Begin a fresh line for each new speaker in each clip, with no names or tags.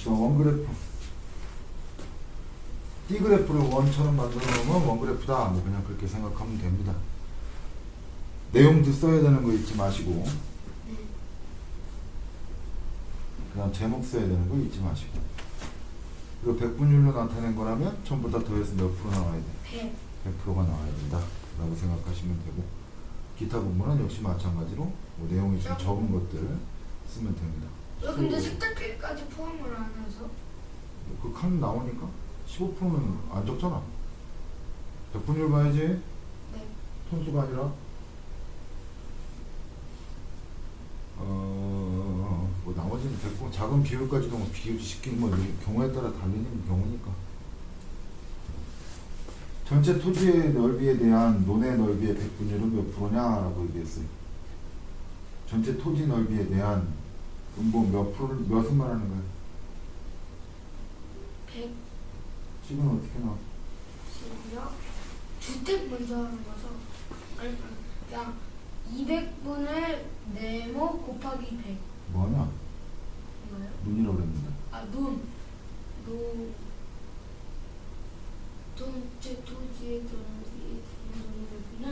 봅시다. 원그래프. D그래프를 원처럼 만들어 놓으면 원그래프다. 뭐 그냥 그렇게 생각하면 됩니다. 내용도 써야 되는 거 잊지 마시고. 그 다음 제목 써야 되는 거 잊지 마시고. 그리고 백분율로 나타낸 거라면 전부 다 더해서 몇 프로 나와야 돼? 100%가 나와야 된다 라고 생각하시면 되고, 기타 부분은 역시 마찬가지로 뭐 내용이 좀 적은 것들 쓰면 됩니다.
근데 색깔까지 포함을 안 해서?
그 칸 나오니까 15%는 안 적잖아. 백분율 봐야지.
네.
톤수가 아니라 뭐 나머지는 됐고, 작은 비율까지도 뭐 비교시키는 뭐 경우에 따라 달리는 경우니까. 전체 토지의 넓이에 대한 논의 넓이의 백분율은 몇 프로냐라고 얘기했어요. 전체 토지 넓이에 대한 몇 프로를 몇을 말하는 거예요?
100.
지금 어떻게 나와?
지금요? 주택 먼저 하는 거죠? 아니, 그냥 200분의 네모 곱하기 100.
뭐냐?
뭔가요?
눈이라고 그랬는데.
전체 토지의 넓이는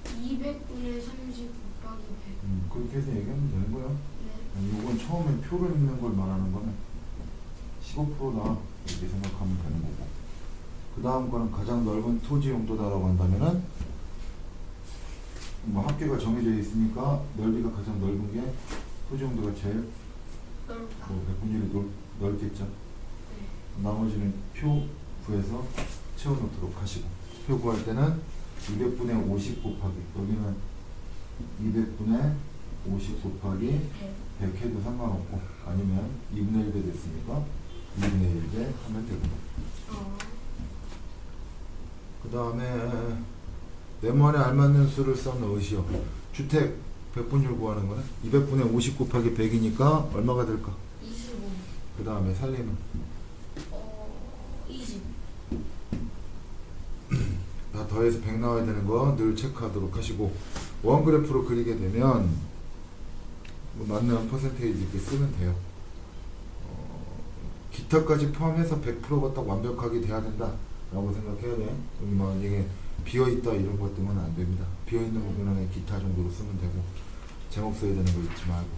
200분의 30 곱하기 100.
그렇게 해서 얘기하면 되는 거야.
네.
이건 처음에 표를 읽는 걸 말하는 거는 15%다 이렇게 생각하면 되는 거고, 그 다음 거는 가장 넓은 토지 용도다라고 한다면은 뭐 합계가 정해져 있으니까 넓이가 가장 넓은 게 토지 용도가 제일
넓다.
뭐 백분율이 넓겠죠.
네.
나머지는 표 구해서 채워놓도록 하시고, 표 구할 때는 200분의 50 곱하기, 여기는 200분의 50 곱하기 100 해도 상관없고, 아니면 2분의 1배 됐으니까 2분의 1배 하면 되고. 그 다음에 네모안에 알맞는 수를 써 넣으시오. 주택 백분율 구하는 거는 200분의 50 곱하기 100이니까 얼마가 될까?
25.
그 다음에 살림은
20.
다 더해서 100 나와야 되는 거 늘 체크하도록 하시고, 원 그래프로 그리게 되면 뭐 맞는 퍼센테이지 이렇게 쓰면 돼요. 기타까지 포함해서 100%가 딱 완벽하게 돼야 된다 라고 생각해야 돼. 여기 막 이게 비어있다 이런 것 때문에 안 됩니다. 비어있는 부분은 기타 정도로 쓰면 되고, 제목 써야 되는 거 잊지 말고.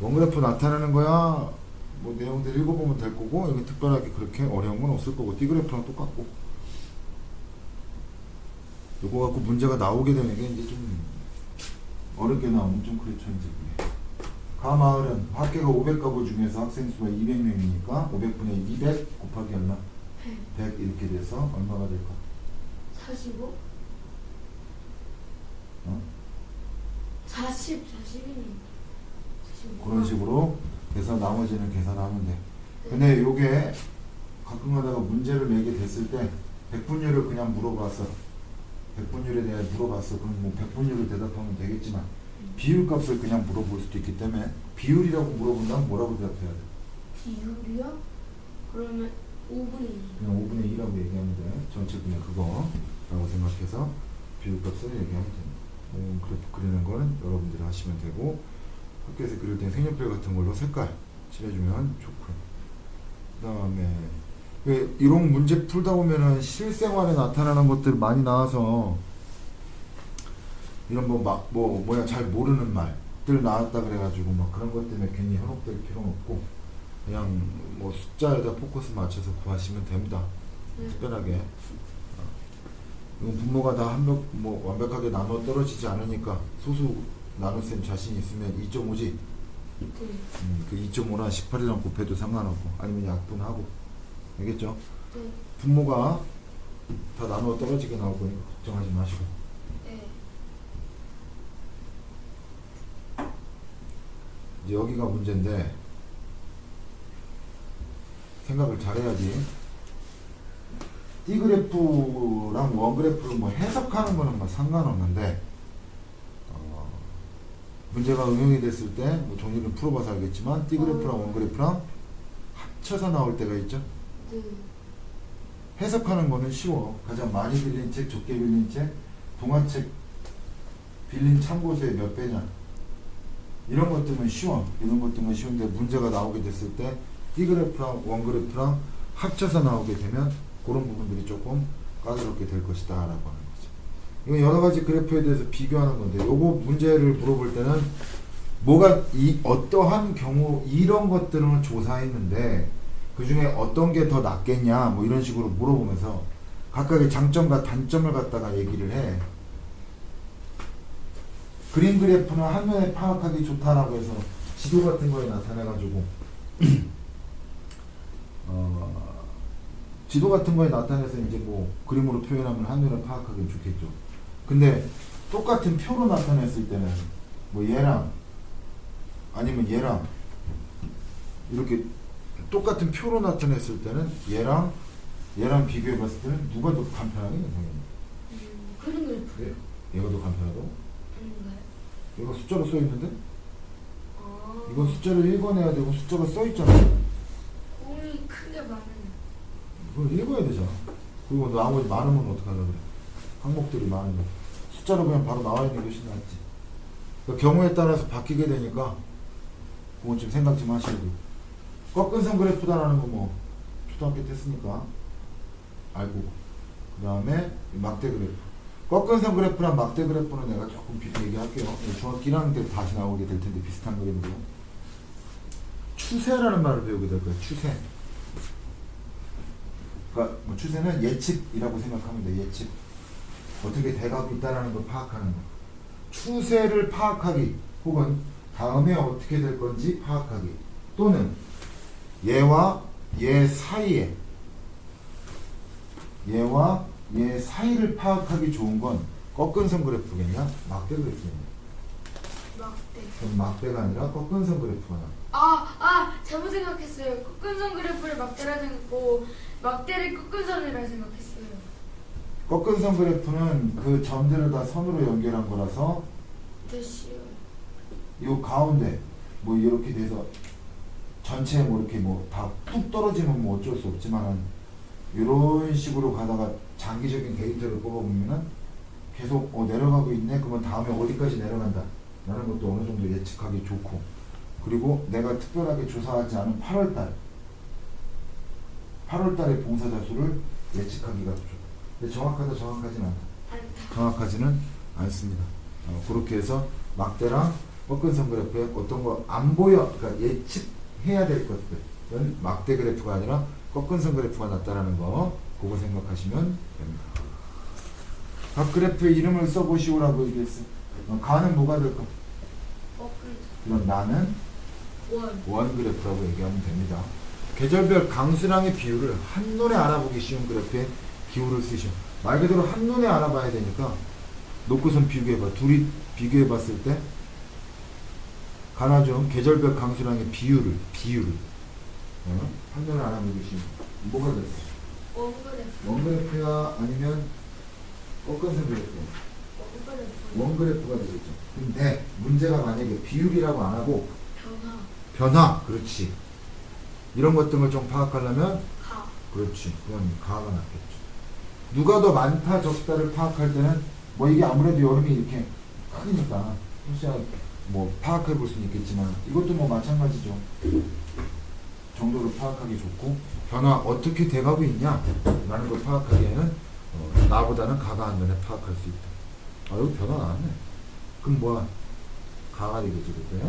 원 그래프 나타내는 거야 뭐 내용들 읽어보면 될 거고, 여기 특별하게 그렇게 어려운 건 없을 거고, D 그래프랑 똑같고. 요거 갖고 문제가 나오게 되는 게 이제 좀 어렵게 나오면 좀 그렇죠. 이제 그게 가마을은 합계가 500가구 중에서 학생 수가 200명이니까 500분의 200 곱하기 얼마? 100 이렇게 돼서 얼마가 될까?
45?
어?
40이네.
그런 식으로 계산, 나머지는 계산하면 돼. 근데 요게 가끔 가다가 문제를 내게 됐을 때 백분율을 그냥 물어봤어. 백분율에 대해 물어봤어. 그럼 뭐 백분율을 대답하면 되겠지만, 비율값을 그냥 물어볼 수도 있기 때문에 비율이라고 물어본다면 뭐라고 대답해야 돼?
비율이요? 그러면 5분의 2.
그냥 5분의 2라고 얘기하면 돼. 전체 그냥 그거라고 생각해서 비율값을 얘기하면 됩니다. 그래프 그리는 거는 여러분들이 하시면 되고, 학교에서 그릴 때 색연필 같은 걸로 색깔 칠해주면 좋고요. 그 다음에 이런 문제 풀다 보면은 실생활에 나타나는 것들 많이 나와서, 이런 뭐야 잘 모르는 말들 나왔다 그래가지고 막 그런 것 때문에 괜히 현혹될 필요는 없고, 그냥 뭐 숫자에다 포커스 맞춰서 구하시면 됩니다. 특별하게 이건 분모가 다 완벽하게 나눠 떨어지지 않으니까 소수 나눗셈 자신 있으면 2.5지. 그 2.5나 18이랑 곱해도 상관없고, 아니면 약분하고. 알겠죠? 분모가 다 나눠 떨어지게 나올 거니까 걱정하지 마시고. 이제 여기가 문제인데 생각을 잘해야지. D 그래프랑 원 그래프를 뭐 해석하는 거는 뭐 상관없는데, 문제가 응용이 됐을 때 뭐 종이를 풀어봐서 알겠지만 D 그래프랑 원 그래프랑 합쳐서 나올 때가 있죠. 해석하는 거는 쉬워. 가장 많이 빌린 책, 적게 빌린 책, 동화책 빌린 참고서의 몇 배냐, 이런 것들은 쉬워. 이런 것들은 쉬운데 문제가 나오게 됐을 때 T그래프랑 원그래프랑 합쳐서 나오게 되면 그런 부분들이 조금 까다롭게 될 것이다 라고 하는 거죠. 이건 여러 가지 그래프에 대해서 비교하는 건데 요거 문제를 물어볼 때는 뭐가 어떠한 경우 이런 것들을 조사했는데 그 중에 어떤 게 더 낫겠냐 뭐 이런 식으로 물어보면서 각각의 장점과 단점을 갖다가 얘기를 해. 그림 그래프는 한눈에 파악하기 좋다라고 해서 지도 같은 거에 나타내가지고 지도 같은 거에 나타내서 이제 뭐 그림으로 표현하면 한눈에 파악하기 좋겠죠. 근데 똑같은 표로 나타냈을 때는 뭐 얘랑 아니면 얘랑 이렇게 똑같은 표로 나타냈을 때는 얘랑 비교해 봤을 때는 누가 더 간편하겠냐 당연히.
그림 그래프.
그래요. 얘가 더 간편하다고?
아닌가요?
얘가 숫자로 써 있는데
아.
이건 숫자를 읽어내야 되고 숫자가 써 있잖아.
공이 크게 많은.
이걸 읽어야 되잖아. 그리고 나머지 많으면 어떡하려고 그래. 항목들이 많으면 숫자로 그냥 바로 나와 있는 게 훨씬 낫지. 그러니까 경우에 따라서 바뀌게 되니까 그건 좀 생각 좀 하셔야 돼요. 꺾은 선 그래프다라는 거 뭐 초등학교 때 했으니까 알고, 그 다음에 막대 그래프. 꺾은 선 그래프랑 막대 그래프는 내가 조금 얘기할게요. 중학교 1학년 때 다시 나오게 될 텐데 비슷한 그림으로. 추세라는 말을 배우게 될 거예요. 추세. 그러니까 뭐 추세는 예측이라고 생각하면 돼. 예측. 어떻게 돼가고 있다라는 걸 파악하는 거. 추세를 파악하기 혹은 다음에 어떻게 될 건지 파악하기, 또는 얘와 얘 사이에 얘와 얘 사이를 파악하기 좋은 건 꺾은 선 그래프겠냐 막대 그래프겠냐.
막대.
그럼 막대가 아니라 꺾은 선 그래프가 나.
잘못 생각했어요. 꺾은 선 그래프를 막대라 생각하고 막대를 꺾은 선이라 생각했어요.
꺾은 선 그래프는 그 점들을 다 선으로 연결한 거라서
됐어요.
이 가운데 뭐 이렇게 돼서 전체 뭐 이렇게 뭐 다 뚝 떨어지면 뭐 어쩔 수 없지만 이런 식으로 가다가 장기적인 데이터를 뽑아보면은 계속 내려가고 있네. 그러면 다음에 어디까지 내려간다 라는 것도 어느 정도 예측하기 좋고, 그리고 내가 특별하게 조사하지 않은 8월달의 봉사자 수를 예측하기가 좋죠. 근데 정확하지는 않다. 정확하지는 않습니다. 그렇게 해서 막대랑 꺾은 선 그래프에 어떤 거 안 보여, 그러니까 예측해야 될 것들은 막대 그래프가 아니라 꺾은 선 그래프가 낫다라는 거, 그거 생각하시면 됩니다. 각 그래프의 이름을 써보시오라고 얘기했어. 가는 뭐가 될까? 그럼 나는 원 그래프라고 얘기하면 됩니다. 계절별 강수량의 비율을 한눈에 알아보기 쉬운 그래프에 기호를 쓰시오. 말 그대로 한눈에 알아봐야 되니까 놓고선 비교해봐. 둘이 비교해봤을 때 가나좀 계절별 강수량의 비율을 한눈에 알아보기 쉬운 뭐가 될까? 원그래프야 아니면 꺾은 선 그래프야? 원그래프가 되겠죠. 근데 문제가 만약에 비율이라고 안 하고 변화, 그렇지. 이런 것들을 좀 파악하려면 그렇지. 그건 가가 낫겠죠. 누가 더 많다 적다를 파악할 때는 뭐 이게 아무래도 여름이 이렇게 크니까 혹시 뭐 파악해 볼 수는 있겠지만 이것도 뭐 마찬가지죠. 정도를 파악하기 좋고, 변화 어떻게 돼가고 있냐 라는 걸 파악하기에는 나보다는 가가 한눈에 파악할 수 있다. 여기 변화 나왔네. 그럼 뭐야? 가가 되겠지 그때.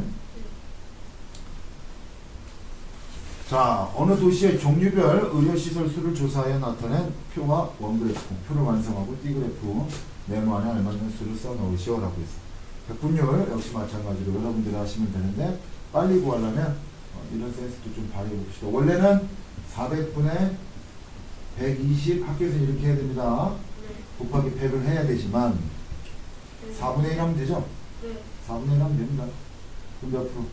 자, 어느 도시의 종류별 의료시설 수를 조사하여 나타낸 표와 원그래프, 표를 완성하고 T그래프 네모 안에 알맞는 수를 써 넣으시오라고 했어. 백분율 역시 마찬가지로 여러분들이 하시면 되는데, 빨리 구하려면 이런 센스도 좀 발휘해 봅시다. 원래는 400분의 120 학교에서 이렇게 해야 됩니다. 곱하기 100을 해야 되지만 4분의 1 하면 되죠? 4분의 1 하면 됩니다. 그럼 몇 프로?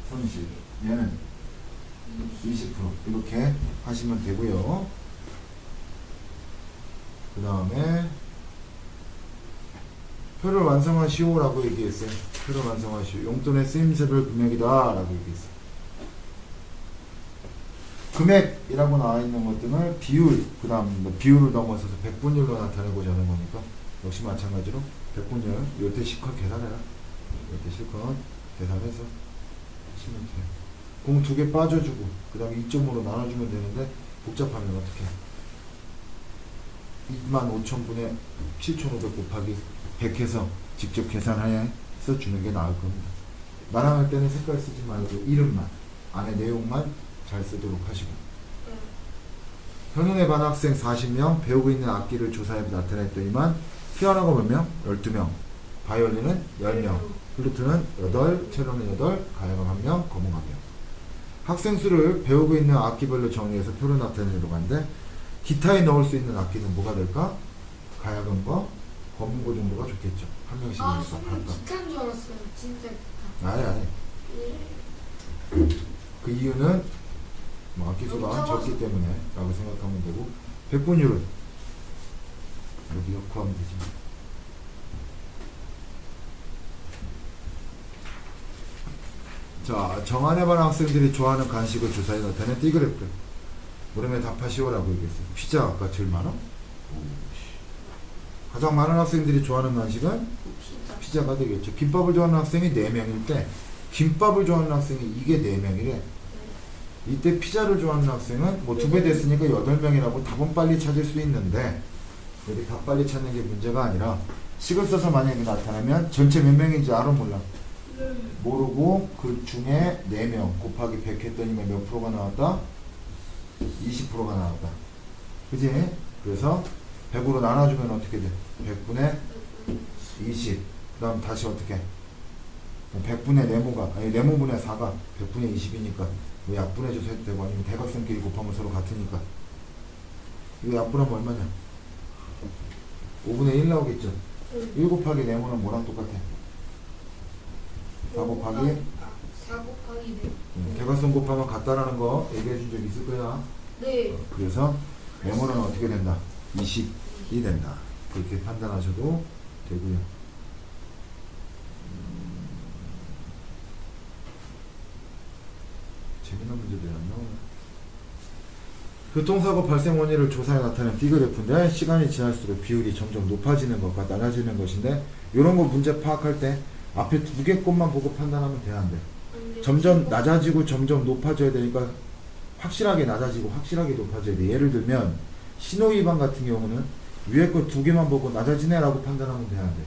30. 얘는 20% 이렇게 하시면 되고요. 그 다음에 표를 완성하시오라고 얘기했어요. 표를 완성하시오. 용돈의 쓰임새별 금액이다 라고 얘기했어요. 금액이라고 나와 있는 것들을 비율, 그 다음 비율을 넘어서서 백분율로 나타내고자 하는 거니까 역시 마찬가지로 백분율, 요때 실컷 계산해라. 요때 실컷 계산해서 하시면 돼요. 공 2개 빠져주고 그 다음에 2점으로 나눠주면 되는데 복잡하면 어떻게 25,000분의 7,500 곱하기 100 해서 직접 계산해서 주는 게 나을 겁니다. 나랑할 때는 색깔 쓰지 말고 이름만 안에 내용만 잘 쓰도록 하시고 현운에 반 학생 40명 배우고 있는 악기를 조사해 나타냈더니만 피아노가 몇 명? 12명 바이올린은 10명 플루트는 8, 첼로는 8, 가야금 1명, 거목 1명 학생 수를 배우고 있는 악기별로 정리해서 표로 나타내려고 하는데 기타에 넣을 수 있는 악기는 뭐가 될까? 가야금과 거문고 정도가 좋겠죠. 한 명씩이니까
아, 저는
각각.
기타인 줄 알았어요. 진짜 기타.
아니
예.
그 이유는 뭐 악기 수가
너무 작아서.
적기 때문에 라고 생각하면 되고 백분율은 여기 구하면 되지. 자, 정안해반 학생들이 좋아하는 간식을 조사해 나타낸 띠그래프. 물음에 답하시오라고 얘기했어요. 피자 아까 제일 많아? 가장 많은 학생들이 좋아하는 간식은
피자.
피자가 되겠죠. 김밥을 좋아하는 학생이 4명일 때 김밥을 좋아하는 학생이 이게 4명이래. 이때 피자를 좋아하는 학생은 뭐 2배 됐으니까 8명이라고 답은 빨리 찾을 수 있는데 여기 답 빨리 찾는 게 문제가 아니라 식을 써서 만약에 나타나면 전체 몇 명인지 알아 몰라? 모르고 그 중에 4명 곱하기 100 했더니 몇 프로가 나왔다? 20%가 나왔다. 그지? 그래서 100으로 나눠주면 어떻게 돼? 100분의 20. 그 다음 다시 어떻게? 100분의 네모가, 아니 네모분의 4가 100분의 20이니까 뭐 약분해줘서 해도 되고 아니면 대각선끼리 곱하면 서로 같으니까 이거 약분하면 얼마냐? 5분의 1 나오겠죠? 1 곱하기 네모는 뭐랑 똑같아? 4 곱하기
4 곱하기 4.
대각선 곱하면 같다라는 거 얘기해 준 적 있을 거야.
네.
그래서 네모는 어떻게 된다? 20이 된다. 그렇게 판단하셔도 되고요. 재미난 문제들이 안 나오네. 교통사고 발생 원인을 조사해 나타낸 B그래프인데 시간이 지날수록 비율이 점점 높아지는 것과 낮아지는 것인데 이런 거 문제 파악할 때 앞에 2개 것만 보고 판단하면 돼, 안 돼? 점점 낮아지고 점점 높아져야 되니까 확실하게 낮아지고 확실하게 높아져야 돼. 예를 들면 신호위반 같은 경우는 위에 거 2개만 보고 낮아지네 라고 판단하면 돼, 안 돼?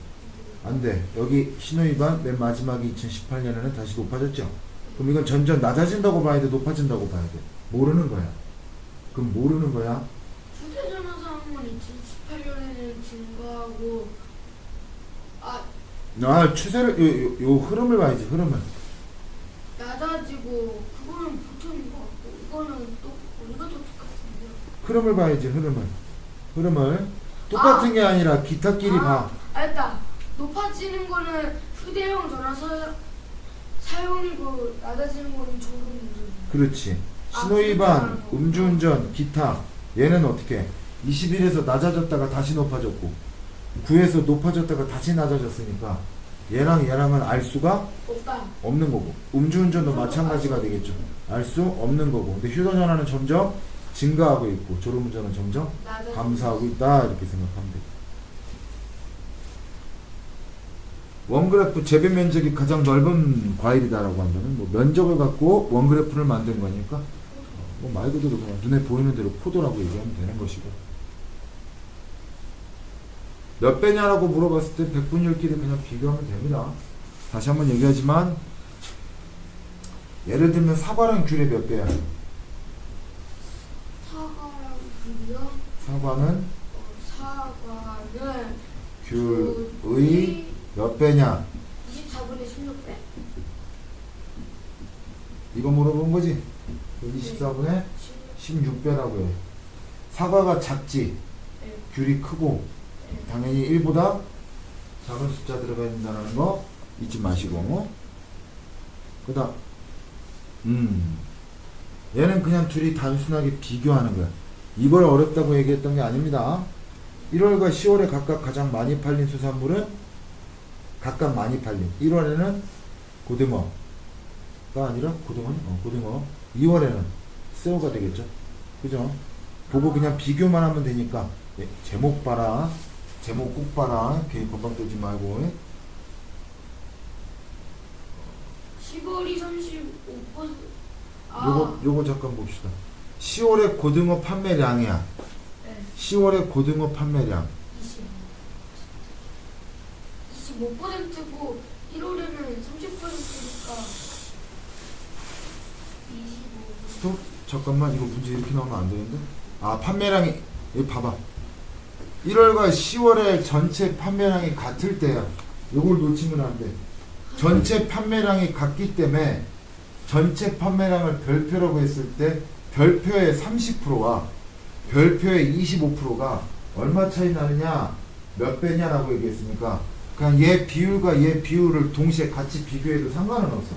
안 돼. 여기 신호위반 맨 마지막이 2018년에는 다시 높아졌죠. 그럼 이건 점점 낮아진다고 봐야 돼, 높아진다고 봐야 돼? 모르는 거야. 그럼 모르는 거야?
휴대전화 사용은 2018년에는 증가하고
추세를 요 흐름을 봐야지. 흐름을.
낮아지고 그거는 보통인 것 같고 이거는 또 이것도 똑같은데요.
흐름을 봐야지. 흐름을 똑같은 게 아니라 기타끼리 봐.
알다. 높아지는 거는 휴대용 전화 사용이고 낮아지는 거는 졸음운전.
그렇지. 신호위반, 음주운전, 기타. 얘는 어떻게? 21에서 낮아졌다가 다시 높아졌고 9에서 높아졌다가 다시 낮아졌으니까 얘랑은 알 수가
없다.
없는 거고 음주운전도 마찬가지가 되겠죠. 알 수 없는 거고 근데 휴대전화는 점점 증가하고 있고 졸음운전은 점점 감소하고 있다 이렇게 생각하면 돼. 원그래프 재배 면적이 가장 넓은 과일이다라고 한다면 뭐 면적을 갖고 원그래프를 만든 거니까 뭐 말 그대로 그냥 눈에 보이는 대로 포도라고 얘기하면 되는 것이고 몇 배냐라고 물어봤을 때 백분율끼리 그냥 비교하면 됩니다. 다시 한번 얘기하지만 예를 들면 사과랑 귤의 몇 배야?
사과랑 귤이요?
사과는
사과는
귤의 몇 배냐?
24분의 16배.
이거 물어본 거지? 24분의 16배라고 해. 사과가 작지?
네.
귤이 크고
네.
당연히 1보다 작은 숫자 들어가야 된다는 거 잊지 마시고 그 다음 얘는 그냥 둘이 단순하게 비교하는 거야. 이걸 어렵다고 얘기했던 게 아닙니다. 1월과 10월에 각각 가장 많이 팔린 수산물은 각각 많이 팔린 1월에는 고등어가 아니라 고등어니? 고등어 2월에는 새우가 되겠죠. 그죠? 보고 그냥 비교만 하면 되니까 제목 봐라. 제목 꼭 봐라. 괜히 건방 떨지 말고
10월이 35%
요거 잠깐 봅시다. 10월에 고등어 판매량이야.
네.
10월에 고등어 판매량
25%고 1월에는 30%니까 25.
스톱? 잠깐만, 이거 문제 이렇게 나오면 안 되는데? 아, 판매량이, 여기 봐봐. 1월과 10월의 전체 판매량이 같을 때야. 요걸 놓치면 안 돼. 전체 판매량이 같기 때문에 전체 판매량을 별표라고 했을 때 별표의 30%와 별표의 25%가 얼마 차이 나느냐, 몇 배냐라고 얘기했으니까 그냥 얘 비율과 얘 비율을 동시에 같이 비교해도 상관은 없어.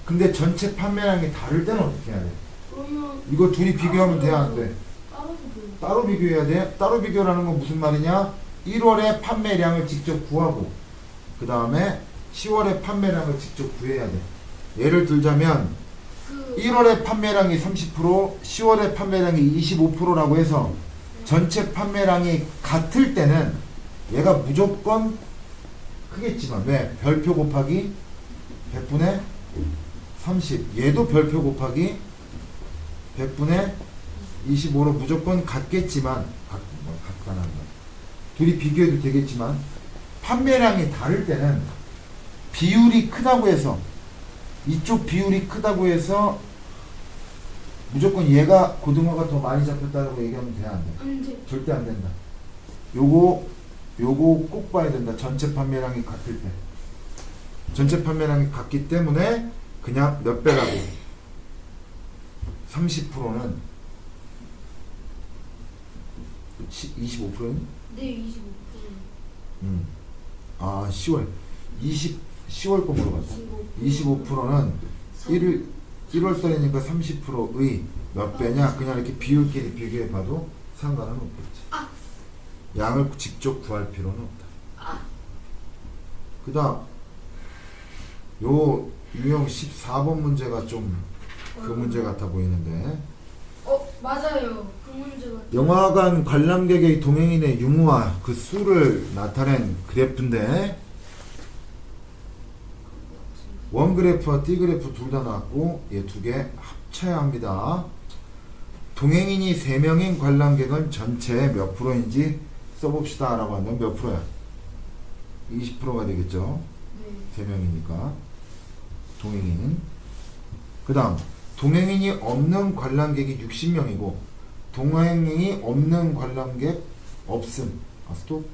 근데 전체 판매량이 다를 때는 어떻게 해야 돼?
그러면
이거 둘이 비교하면 돼, 안 돼?
따로 비교.
따로 비교해야 돼. 따로 비교라는 건 무슨 말이냐? 1월의 판매량을 직접 구하고 그 다음에 10월의 판매량을 직접 구해야 돼. 예를 들자면 1월의 판매량이 30%, 10월의 판매량이 25%라고 해서 전체 판매량이 같을 때는 얘가 무조건 크겠지만 왜? 별표 곱하기 100분의 30. 얘도 별표 곱하기 100분의 25로 무조건 같겠지만 같다는 거. 둘이 비교해도 되겠지만 판매량이 다를 때는 비율이 크다고 해서 이쪽 비율이 크다고 해서 무조건 얘가 고등어가 더 많이 잡혔다고 얘기하면 돼, 안 돼?
안 돼.
절대 안 된다. 요거 꼭 봐야 된다. 전체 판매량이 같을 때. 전체 판매량이 같기 때문에 그냥 몇 배라고. 30%는 25%는?
네, 25%.
아, 10월 거 물어봤다. 25%는 1월 달이니까 30%의 몇 배냐? 그냥 이렇게 비율끼리 비교해 봐도 상관은 없겠지. 양을 직접 구할 필요는 없다. 그 다음, 요 유형 14번 문제가 좀 그 문제 같아 보이는데.
맞아요. 그 문제 같아요.
영화관 관람객의 동행인의 유무와 그 수를 나타낸 그래프인데 원 그래프와 띠 그래프 둘 다 나왔고 얘 두 개 합쳐야 합니다. 동행인이 3명인 관람객은 전체 몇 프로인지 써봅시다 라고 하면 몇 프로야? 20%가 되겠죠.
네.
3명이니까 동행인. 그 다음 동행인이 없는 관람객이 60명이고 동행인이 없는 관람객 없음. 스톱.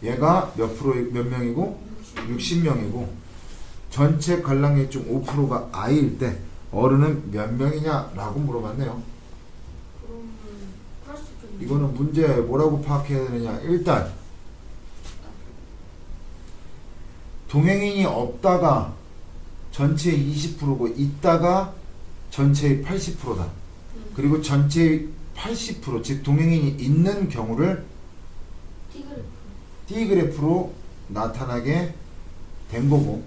얘가 몇 명이고 60명이고 전체 관람객 중 5%가 아이일 때 어른은 몇 명이냐라고 물어봤네요.
그러면 80%.
이거는 문제 뭐라고 파악해야 되느냐. 일단 동행인이 없다가 전체의 20%고 있다가 전체의 80%다. 그리고 전체의 80%, 즉 동행인이 있는 경우를
T 그래프.
T 그래프로 나타나게 된 거고,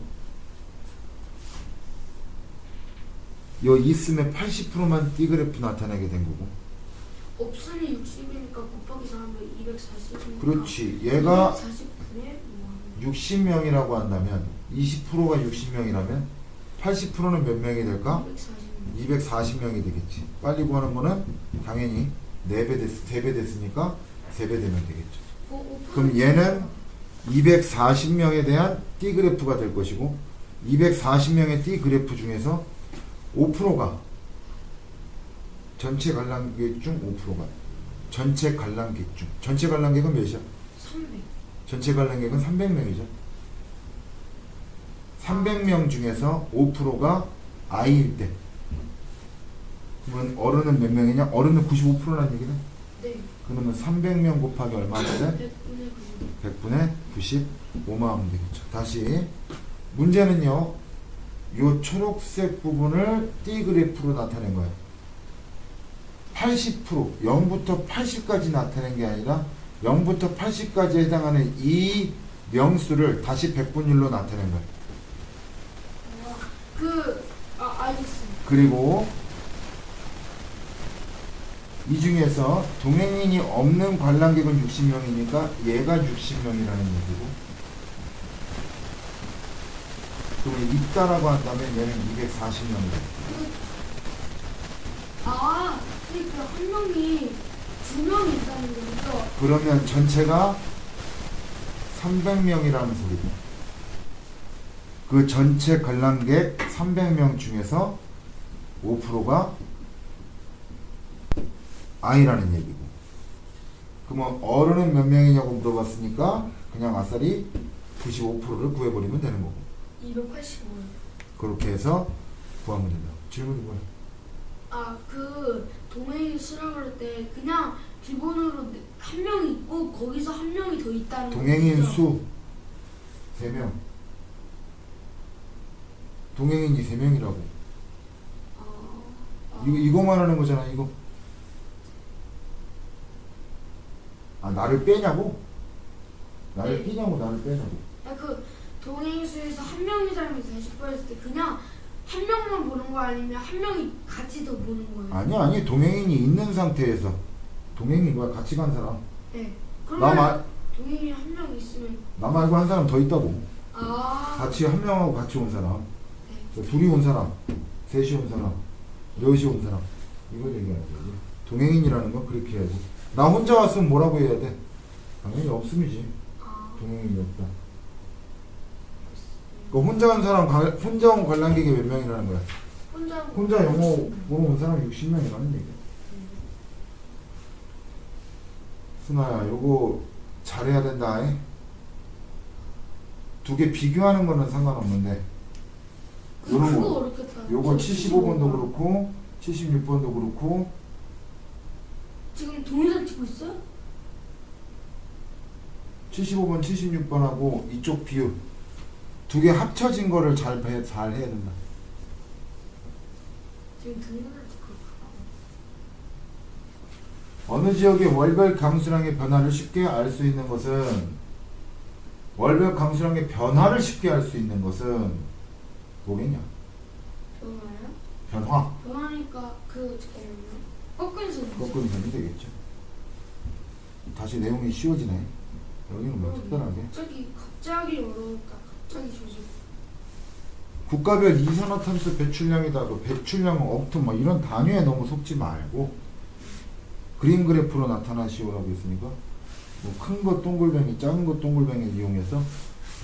요 있음의 80%만 T 그래프 나타나게 된 거고.
없으니 60이니까 곱하기 4하면 240이니까.
그렇지. 얘가
240분의
60명이라고 한다면 20%가 60명이라면 80%는 몇 명이 될까? 240명이 되겠지. 빨리 구하는 거는 당연히 3배 됐으니까 3배 되면 되겠죠. 그럼 얘는 240명에 대한 T 그래프가 될 것이고 240명의 T 그래프 중에서 5%가 전체 관람객 중 5%가 전체 관람객 중 전체 관람객은 몇이야?
300.
전체 관람객은 300명이죠. 300명 중에서 5%가 아이일 때 그러면 어른은 몇 명이냐? 어른은 95%라는 얘기네.
네.
그러면 300명 곱하기 얼마인데?
100분의 90.
100분의 95만 하면 되겠죠. 다시 문제는요. 요 초록색 부분을 T 그래프로 나타낸 거예요. 80% 0부터 80까지 나타낸 게 아니라 0부터 80까지 해당하는 이 명수를 다시 백분율로 나타낸 거예요.
알겠습니다.
그리고 이 중에서 동행인이 없는 관람객은 60명이니까 얘가 60명이라는 얘기고 그 그러면 있다라고 한다면 얘는 240명이다.
아, 그러니까 한 명이 2명이 있다는 거죠?
그러면 전체가 300명이라는 소리고, 그 전체 관람객 300명 중에서 5%가 아이라는 얘기고. 그러면 어른은 몇 명이냐고 물어봤으니까 그냥 아싸리 95%를 구해버리면 되는 거고.
285요.
그렇게 해서 구하면 된다. 질문이 뭐야?
아, 그 동행이 수락할 때 그냥 기본으로 한 명이 있고 거기서 한 명이 더 있다는
동행인
거죠?
수 3명. 동행인이 3명이라고. 이거 말하는 거잖아. 이거. 아, 나를 빼냐고? 나를
네.
끼냐고, 나를 빼냐고.
아, 그 동행 수에서 한 명이 사람이 40%였을 때 그냥 한 명만 보는 거 아니면 한 명이 같이 더 보는 거예요?
아니 동행인이 있는 상태에서. 동행인 거야, 같이 간 사람.
네.
나
그러면 동행이 한 명 있으면
나 말고 한 사람 더 있다고.
아,
같이 한 명하고 같이 온 사람.
네.
둘이 온 사람, 셋이 온 사람, 여럿이 온 사람. 이걸 얘기하는 거지. 동행인이라는 건 그렇게 해야지. 나 혼자 왔으면 뭐라고 해야 돼? 당연히 없음이지.
아,
동행인이 없다. 그 혼자 간 사람, 혼자 온 관람객이 몇 명이라는 거야? 혼자 영어 보러 온 사람 60명이라는 얘기야. 순아야, 요거 잘해야 된다. 두 개 비교하는 거는 상관없는데, 요런
그거
거,
어렵겠다.
요거 75번도 그렇고 76번도 그렇고
지금 동영상 찍고 있어요?
75번, 76번하고 이쪽 비율 두 개 합쳐진 거를 잘 해야 된다.
지금 동영상 찍고 있구나.
어느 지역의 월별 강수량의 변화를 쉽게 알 수 있는 것은, 월별 강수량의 변화를 쉽게 알 수 있는 것은 뭐겠냐?
변화요?
변화.
변화니까 그 잠깐만요. 꺾은선.
꺾은선이 되겠죠. 다시 내용이 쉬워지네. 여기는 뭐 특별하게.
갑자기 어려울까? 갑자기 조심.
국가별 이산화탄소 배출량이다. 그 배출량은 억톤 막 이런 단위에 너무 속지 말고 그림 그래프로 나타나시오라고 했으니까 뭐 큰 거 동글뱅이, 작은 거 동글뱅이 이용해서.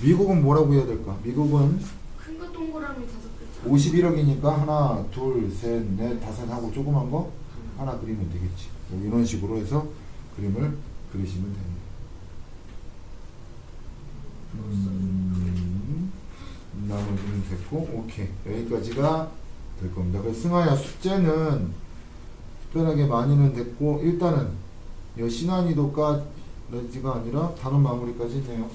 미국은 뭐라고 해야 될까? 미국은
큰 거 동그라미 5글자.
51억이니까 하나, 둘, 셋, 넷, 다섯 하고 조그만 거 하나 그리면 되겠지. 뭐 이런 식으로 해서 그림을 그리시면 됩니다. 나머지는 됐고, 오케이. 여기까지가 될 겁니다. 그래서 승아야, 숙제는 특별하게 많이는 됐고, 일단은 이 신한이도까지가 아니라 단원 마무리까지 했네요.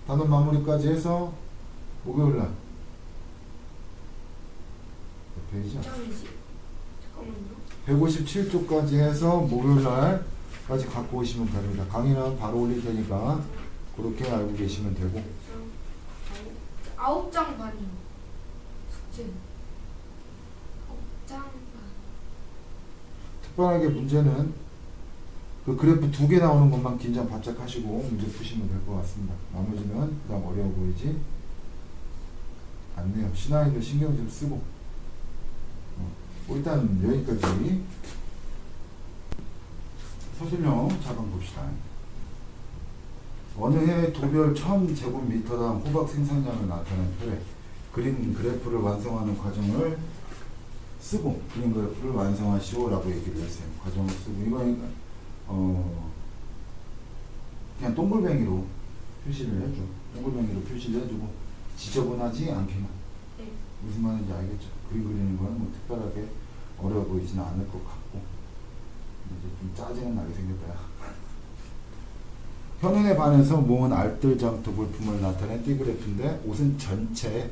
단원 마무리까지 해서 목요일날 몇 페이지야?
짱이지. 잠깐만요.
157쪽까지 해서 목요일날까지 갖고 오시면 됩니다. 강의는 바로 올릴 테니까 그렇게 알고 계시면 되고.
9장 반이요. 숙제는 9장 반.
특별하게 문제는 그 그래프 2개 나오는 것만 긴장 바짝 하시고 문제 푸시면 될 것 같습니다. 나머지는 그다음 어려워 보이지 않네요. 신화인도 신경 좀 쓰고. 일단 여기까지. 서술형 자방 봅시다. 어느 해 도별 1000제곱미터당 호박 생산량을 나타낸 틀에 그림 그래프를 완성하는 과정을 쓰고 그림 그래프를 완성하시오라고 얘기를 했어요. 과정을 쓰고 이거 그냥 동글뱅이로 표시를 해줘. 동글뱅이로 표시를 해주고 지저분하지 않게만.
네.
무슨 말인지 알겠죠? 그림 그리는 건 뭐 특별하게 어려워 보이지는 않을 것 같고 이제 좀 짜증은 나게 생겼다. 현운에 반해서 모은 알뜰장터 물품을 나타낸 띠그래프인데 옷은 전체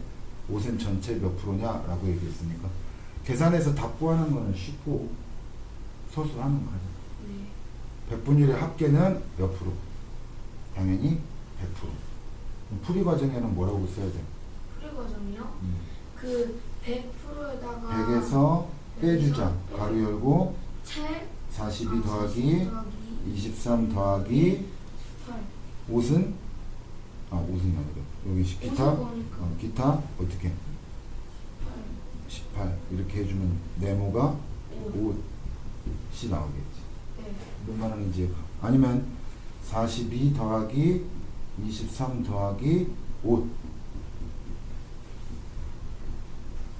몇 프로냐라고 얘기했으니까 계산해서 다 구하는 거는 쉽고 서술하는 거죠.
네.
100분율의 합계는 몇 프로? 당연히 100%. 풀이 과정에는 뭐라고 써야 돼?
풀이 과정이요? 그 100%에다가
100에서 빼주자. 가로 열고
채
42 더하기 23 더하기
8.
옷은 5은 나오죠. 여기 기타,
5는 거니까.
기타 어떻게? 18 이렇게 해주면 네모가 5이 나오겠지.
네.
이런 이제 아니면 42 더하기 23 더하기 5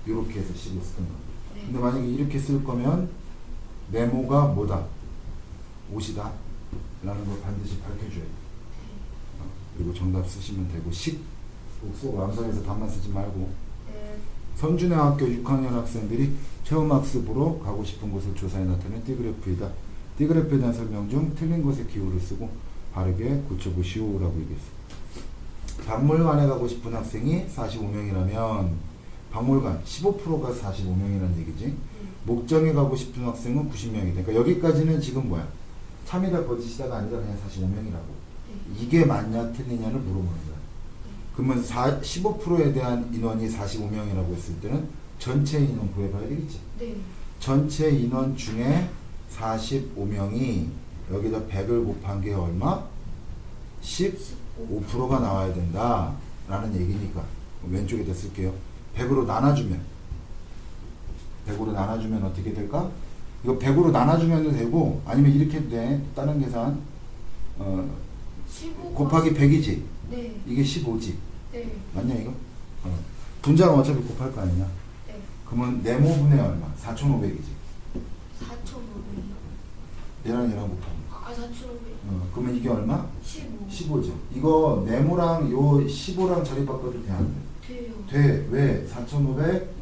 이렇게 해서 10을 쓰는 거.
네.
근데 만약에 이렇게 쓸 거면 네모가 뭐다? 5이다 라는 걸 반드시 밝혀줘야 돼. 그리고 정답 쓰시면 되고 꼭 완성해서 답만 쓰지 말고.
네.
선준의 학교 6학년 학생들이 체험학습으로 가고 싶은 곳을 조사해 나타낸 띠그래프이다. 띠그래프에 대한 설명 중 틀린 것의 기호를 쓰고 바르게 고쳐보시오라고 얘기했어. 박물관에 가고 싶은 학생이 45명이라면 박물관 15%가 45명이라는 얘기지. 목정에 가고 싶은 학생은 90명이다. 그러니까 여기까지는 지금 뭐야? 참이다 거짓이다가 아니라 그냥 45명이라고. 이게 맞냐 틀리냐를 물어보는 거야. 그러면 15%에 대한 인원이 45명이라고 했을 때는 전체 인원 구해봐야 되겠지.
네.
전체 인원 중에 45명이 여기다 100을 곱한 게 얼마? 15%가 나와야 된다 라는 얘기니까 왼쪽에다 쓸게요. 100으로 나눠주면 어떻게 될까? 이거 100으로 나눠주면 되고 아니면 이렇게 해도 돼. 다른 계산
15
곱하기 100이지.
네.
이게 15지.
네.
맞냐 이거? 분자는 어차피 곱할 거 아니냐?
네.
그러면 네모분의 얼마? 4,500이지.
4,500이요?
얘랑 곱하면.
4,500.
그러면 이게 얼마?
15.
15죠. 이거 네모랑 요 15랑 자리 바꿔도 돼? 안 돼?
돼요.
돼. 왜? 4,500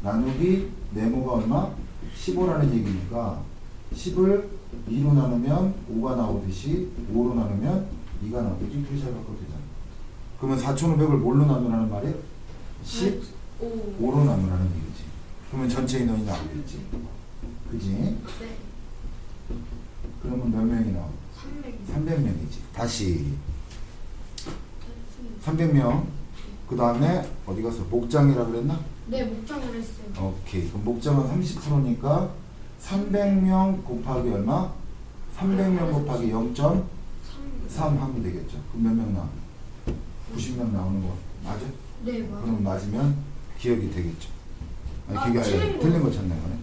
나누기 네모가 얼마? 15라는 얘기니까 10을 2로 나누면 5가 나오듯이 5로 나누면 2가 나오겠지. 둘이 자리 바꿔도 되잖아. 그러면 4,500을 뭘로 나누라는 말이에요? 15로 나누라는 얘기지. 그러면 전체 인원이 나오겠지. 그지?
네.
그러면 몇 명이 나와?
300.
300명이지. 다시 300명. 그 다음에 어디 갔어? 목장이라 그랬나?
네, 목장을 했어요.
오케이. 그럼 목장은 30%니까 300명 곱하기 얼마? 300명 곱하기 0.3 하면 되겠죠. 그럼 몇 명 나와? 90명 나오는 거 맞아?
네, 맞아요.
그럼 맞으면 기억이 되겠죠. 아니, 기억이 아니라
틀린
틀린 거 찾는 거네.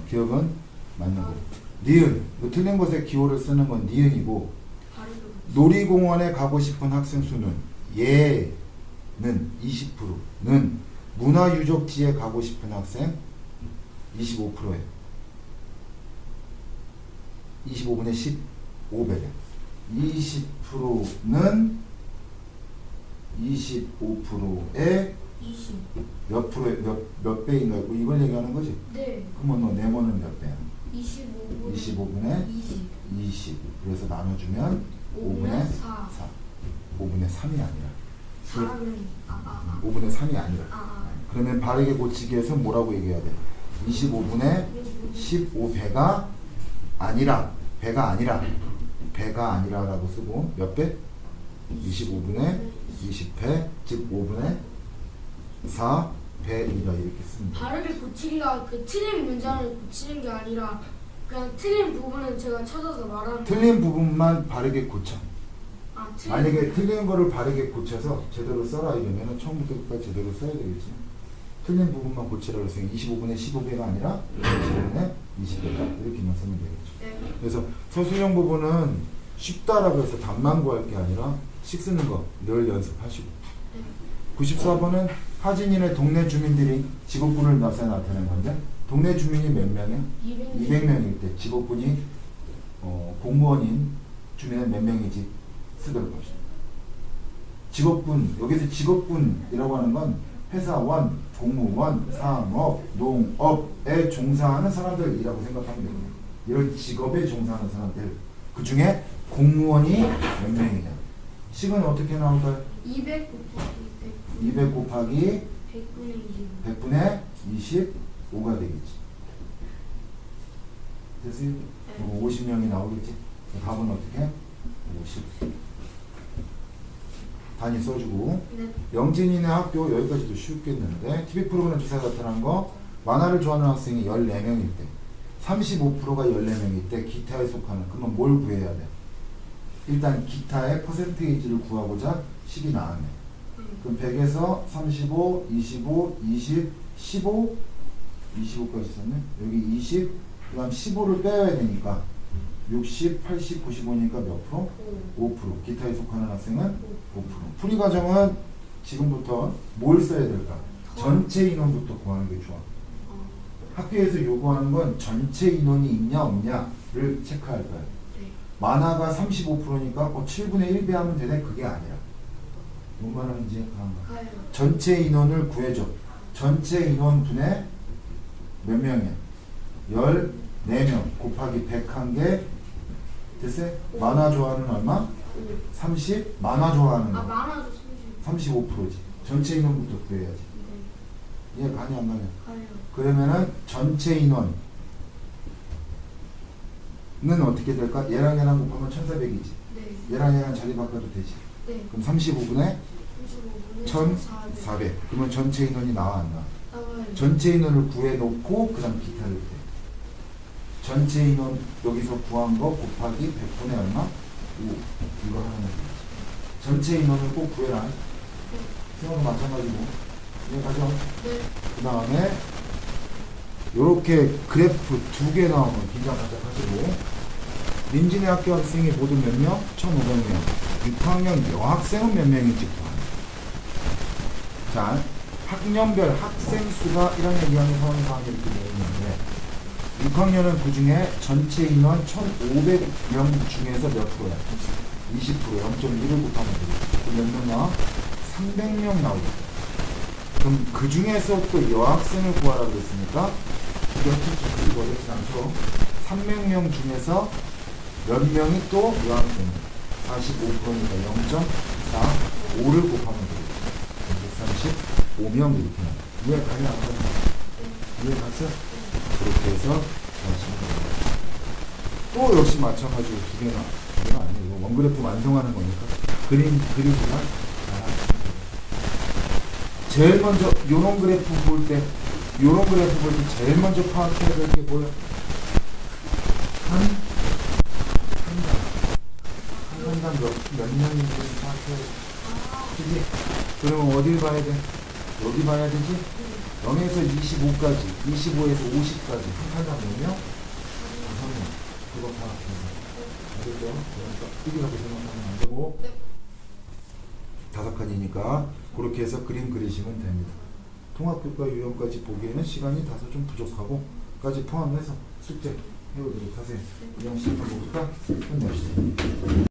기억은 맞는 거고. 니은. 그 틀린 것에 기호를 쓰는 건 니은이고,
바르게.
놀이공원에 가고 싶은 학생 수는 얘는 20%는 문화유적지에 가고 싶은 학생 25%에 25분의 15배래. 20%는 25%에
20.
몇 프로에 몇 배인가 고 이걸 얘기하는 거지.
네.
그러면 너 네모는 몇 배야?
25분의
25분의 20. 그래서 나눠주면 5분의 4. 5분의 3이 아니라.
4는
5분의 3이 아니라. 그러면 바르게 고치기 위해서 뭐라고 얘기해야 돼? 25분의 15배가 아니라, 배가 아니라라고 쓰고 몇 배? 25분의 20배, 즉 5분의 4배이다 이렇게 씁니다.
바르게 고치기가 그 틀린 문장을 고치는 게 아니라 그냥 틀린 부분은 제가 찾아서 말하는
틀린 부분만 바르게 고쳐.
틀린
만약에 틀린 거를 바르게 고쳐서 제대로 써라 이러면 처음부터 끝까지 제대로 써야 되겠지. 틀린 부분만 고치라고 했으니 25분의 15배가 아니라 25분의 20배다 이렇게만 쓰면 되겠죠.
네.
그래서 서술형 부분은 쉽다라고 해서 답만 구할 게 아니라 식 쓰는 거 늘 연습하시고. 94번은 하진이네 동네 주민들이 직업군을 나타낸 건데 동네 주민이 몇 명이야? 200명일 때 직업군이 공무원인 주민은 몇 명이지? 쓰도록 합시다. 직업군, 여기서 직업군이라고 하는 건 회사원, 공무원, 상업, 농업에 종사하는 사람들이라고 생각하면 됩니다. 이런 직업에 종사하는 사람들 그 중에 공무원이 몇 명이냐? 식은 어떻게 나올까요?
200
곱하기
100분의
100분의 25가 되겠지. 됐어요? 그럼 50명이 나오겠지? 답은 어떻게? 50. 단위 써주고.
네.
영진이네 학교 여기까지도 쉽겠는데 TV 프로그램 조사에 나타난 거 만화를 좋아하는 학생이 14명일 때 35%가 14명일 때 기타에 속하는 그러면 뭘 구해야 돼? 일단 기타의 퍼센테이지를 구하고자 10이 나왔네. 그럼 100에서 35, 25, 20, 15, 25까지 썼네. 여기 20, 그 다음 15를 빼야 되니까 60, 80, 95니까 몇 프로? 5%. 기타에 속하는 학생은 5%. 풀이 과정은 지금부터 뭘 써야 될까? 전체 인원부터 구하는 게 좋아. 학교에서 요구하는 건 전체 인원이 있냐 없냐를 체크할 거야. 만화가 35%니까 7분의 1 배하면 되네? 그게 아니라 뭔 말하는지
가요.
전체 인원을 구해줘. 전체 인원분의 몇 명이야? 14명 곱하기 101개 됐어요? 만화 좋아하는 얼마? 30? 만화 좋아하는
아
거
많아도 30.
35%지. 전체 인원부터 구해야지.
네.
이해 가냐 안 가냐?
가요.
그러면은 전체 인원은 어떻게 될까? 얘랑 얘랑 곱하면 1400이지.
네.
얘랑 자리 바꿔도 되지.
네.
그럼 35분의
35분의
1400. 그러면 전체 인원이 나와 안 나와?
나와요.
전체 인원을 구해놓고 그 다음 기타를 대. 전체 인원 여기서 구한 거 곱하기 100분의 얼마? 5. 이거 하면 되지. 전체 인원을 꼭 구해라. 생각은 마찬가지고. 이해가죠?
네.
그 다음에 요렇게 그래프 2개 나오면 긴장하시고 민진의 학교 학생이 모두 몇 명? 1500명. 6학년 여학생은 몇 명인지 구하는. 자, 학년별 학생 수가 1학년, 2학년, 3학년, 4학년 이렇게 모이는데 6학년은 그 중에 전체 인원 1500명 중에서 몇 프로야? 20%, 0.1을 곱하면 되겠지. 몇 명 나와? 300명 나오겠다. 그럼 그 중에서 또 여학생을 구하라고 했으니까 이거 어렵진 않죠. 300명 중에서 몇 명이 또 여학생? 45%니까 0.45를 곱하면 되겠죠. 135명 이렇게 나와요. 이해 가냐 안 가냐? 이해 갔어? 그렇게 해서 하시면 됩니다. 또 역시 마찬가지로 두 개가 아니고 원그래프 완성하는 거니까 그리기가 제일 먼저 요런 그래프 볼 때 제일 먼저 파악해야 될 게 뭐야? 한 단당 몇 명인지 파악해야 돼. 그치? 그러면 어딜 봐야 돼? 여기 봐야 되지? 0에서 25까지, 25에서 50까지 한 단당 몇 명? 5명. 그거 파악해야 돼. 알겠죠? 그러니까 삐리라고 생각하면 안 되고 5칸이니까 그렇게 해서 그림 그리시면 됩니다. 통합교과 유형까지 보기에는 시간이 다소 좀 부족하고 까지 포함해서 숙제 해오도록 하세요. 유형 시작해볼까? 끝냅시다.